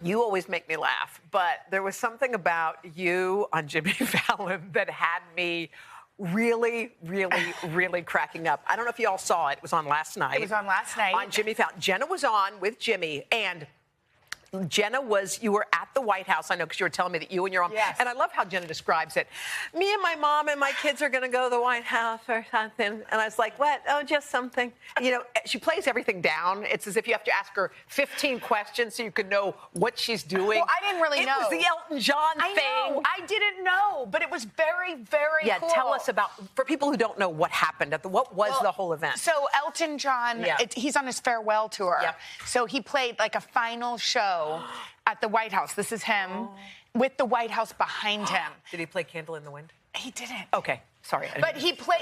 You always make me laugh, but there was something about you on Jimmy Fallon that had me really, really, really cracking up. I don't know if you all saw it. It was on last night. It was on last night. On Jimmy Fallon. Jenna was on with Jimmy, and Jenna you were at the White House, I know, because you were telling me that you and your mom. Yes. And I love how Jenna describes it. Me and my mom and my kids are going to go to the White House or something. And I was like, what? Oh, just something. You know, she plays everything down. It's as if you have to ask her 15 questions so you can know what she's doing. Well, I didn't really know. It was the Elton John thing. I know. I didn't know, but it was very, very cool. Yeah, tell us about, for people who don't know what happened, what was the whole event? So Elton John, he's on his farewell tour. Yeah. So he played like a final show at the White House. This is him with the White House behind him. Did he play Candle in the Wind? He didn't. Okay. Sorry. But he played,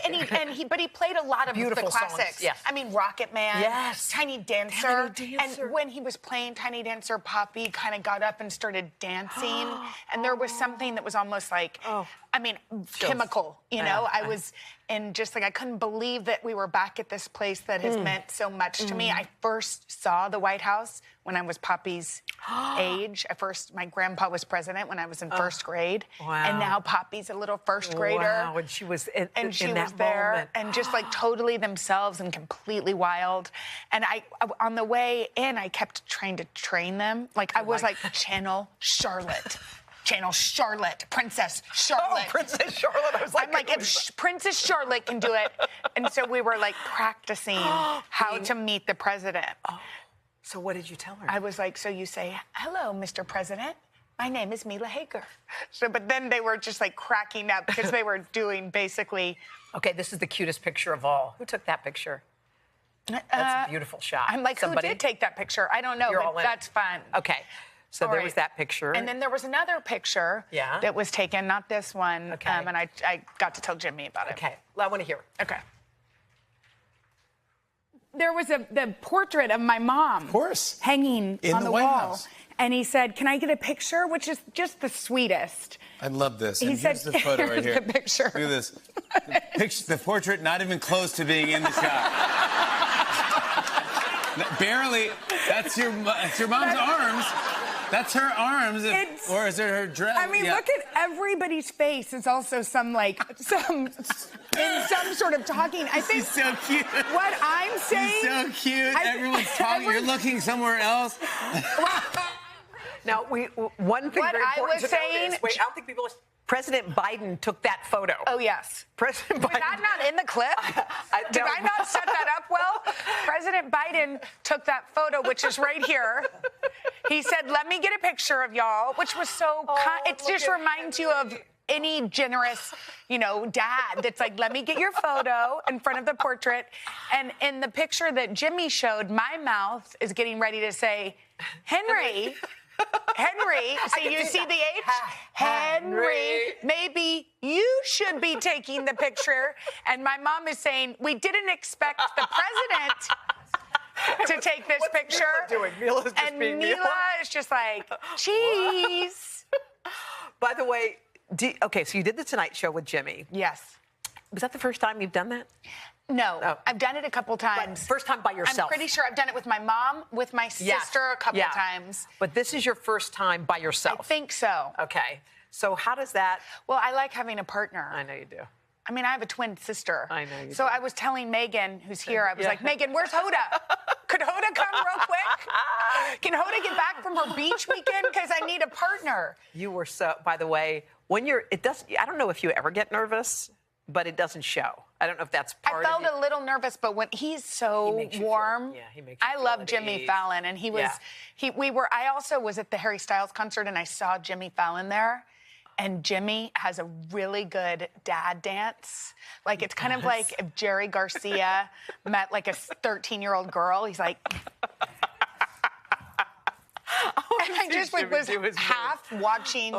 but he played a lot of beautiful the classics. Songs. Yes. I mean, Rocket Man. Yes. Tiny Dancer. And when he was playing Tiny Dancer, Poppy kind of got up and started dancing. And there was something that was almost like, I mean, chemical, you know? I was, and just like, I couldn't believe that we were back at this place that has meant so much to me. I first saw the White House when I was Poppy's age. My grandpa was president when I was in first grade. Wow. And now Poppy's a little first grader. Wow, and she was in that there moment. and just like totally themselves and completely wild. And I on the way in, I kept trying to train them. Like I was like, Channel Charlotte, Princess Charlotte. Oh, Princess Charlotte. I was like, I'm like, if Princess Charlotte can do it. And so we were like practicing how to meet the president. So what did you tell her? I was like, so you say, hello, Mr. President. My name is Mila Hager. So, but then they were just like cracking up because they were doing basically. Okay, this is the cutest picture of all. Who took that picture? That's a beautiful shot. I'm like, somebody? Who did take that picture? I don't know, but that's fun. Okay, so there was that picture. And then there was another picture that was taken, not this one. Okay. And I got to tell Jimmy about it. Okay, well, I want to hear it. Okay. There was the portrait of my mom. Of course. Hanging in on the White wall. House. And he said, can I get a picture? Which is just the sweetest. I love this. He and said, here's the photo right here's here. the picture. Look at this. The portrait not even close to being in the shot. Barely. That's your mom's arms. That's her arms. Or is it her dress? I mean, look at everybody's face. It's also in some sort of talking. I think She's so cute. What I'm saying. She's so cute. Everyone's talking. You're looking somewhere else. Now, one thing What very I important was to saying- note is, wait, I don't think people. President Biden took that photo. Oh, yes. President Was Biden. that not in the clip? Did I not set that up well? President Biden took that photo, which is right here. He said, let me get a picture of y'all, which was so it just reminds you of any generous, dad that's like, let me get your photo in front of the portrait. And in the picture that Jimmy showed, my mouth is getting ready to say, Henry. So you see the H? Henry, maybe you should be taking the picture. And my mom is saying, we didn't expect the president to take this picture. Mila doing? Mila's just and being Mila is just like, cheese. By the way, okay, so you did the Tonight Show with Jimmy. Yes. Was that the first time you've done that? No, Oh. I've done it a couple times. But first time by yourself? I'm pretty sure I've done it with my mom, with my sister a couple times. But this is your first time by yourself? I think so. Okay. So how does that... Well, I like having a partner. I know you do. I mean, I have a twin sister. I know you So do. I was telling Megan, who's here, I was like, Megan, where's Hoda? Could Hoda come real quick? Can Hoda get back from her beach weekend? Because I need a partner. You were so... By the way, when you're... I don't know if you ever get nervous, but it doesn't show. I don't know if that's part of I felt a little nervous, but when he's so warm, he makes you I feel love at Jimmy ease. Fallon, and he was, I also was at the Harry Styles concert, and I saw Jimmy Fallon there, and Jimmy has a really good dad dance. Like, it's kind of like if Jerry Garcia met like a 13-year-old girl. He's like... And I just was half watching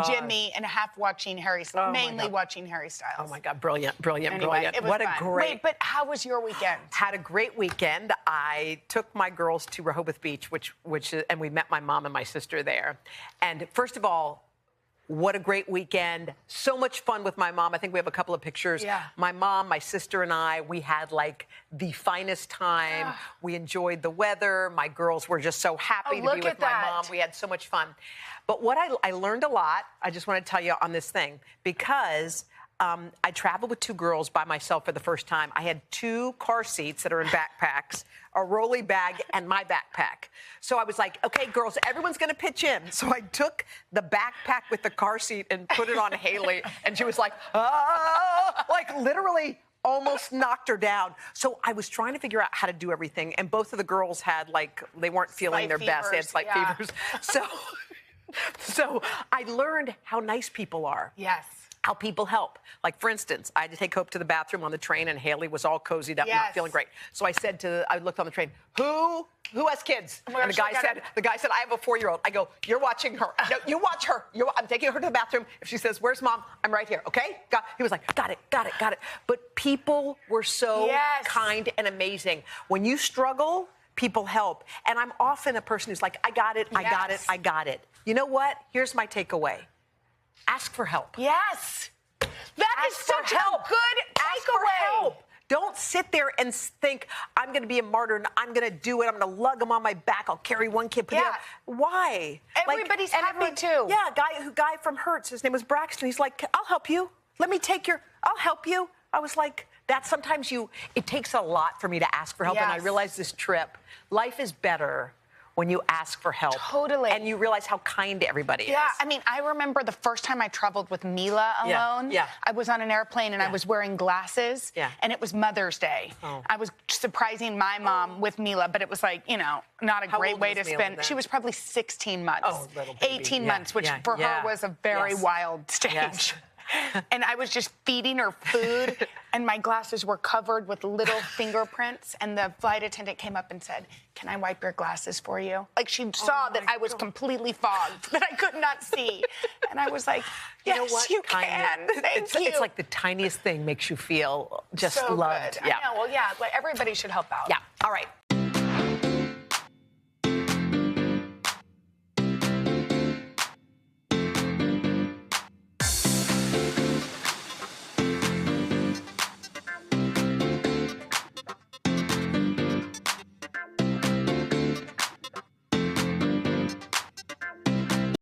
Jimmy and half watching Harry Styles, mainly watching Harry Styles. Oh, my God. Brilliant. Anyway, it was what fun. a great... Wait, but how was your weekend? Had a great weekend. I took my girls to Rehoboth Beach, and we met my mom and my sister there. And first of all, What a great weekend. So much fun with my mom. I think we have a couple of pictures. Yeah. My mom, my sister, and I, we had like the finest time. Yeah. We enjoyed the weather. My girls were just so happy to be look with at my that. mom. We had so much fun. But what I learned a lot, I just want to tell you on this thing, because I traveled with two girls by myself for the first time. I had two car seats that are in backpacks, a rolly bag, and my backpack. So I was like, okay, girls, everyone's going to pitch in. So I took the backpack with the car seat and put it on Haley, and she was like, ah, like literally almost knocked her down. So I was trying to figure out how to do everything, and both of the girls had, like, they weren't feeling Slight their best. They had fevers, slight yeah. fevers. So I learned how nice people are. Yes. How people help. Like, for instance, I had to take Hope to the bathroom on the train, and Haley was all cozied up, not Yes. feeling great. So I looked on the train, who has kids? Oh my And the gosh, guy said, I have a 4-year-old. I go, you're watching her. No, you watch her. I'm taking her to the bathroom. If she says, where's mom? I'm right here, okay? He was like, got it. But people were so Yes. kind and amazing. When you struggle, people help. And I'm often a person who's like, I got it. You know what? Here's my takeaway. Ask for help. Yes. That is Ask for such a help. good Ask for takeaway. help. Don't sit there and think, I'm going to be a martyr and I'm going to do it. I'm going to lug them on my back. I'll carry one kid. Yeah. Why? Everybody's happy too. Yeah, guy from Hertz. His name was Braxton. He's like, I'll help you. I'll help you. I was like, that sometimes it takes a lot for me to ask for help. And I Yes. realized this trip, life is better when you ask for help. Totally. And you realize how kind everybody is. Yeah, I mean, I remember the first time I traveled with Mila alone. Yeah. I was on an airplane and I was wearing glasses. Yeah. And it was Mother's Day. Oh. I was surprising my mom with Mila, but it was like, not a How great old way was to Mila spend. then? She was probably 16 months. Oh, little baby. 18 Yeah, months, which yeah, for yeah. her was a very Yes. wild stage. Yes. And I was just feeding her food, and my glasses were covered with little fingerprints. And the flight attendant came up and said, "Can I wipe your glasses for you?" Like, she saw that I was completely fogged, that I could not see. And I was like, yes, You know what? you can. Thank you. It's like the tiniest thing makes you feel just so loved. good. I know. Well, yeah, everybody should help out. Yeah. All right.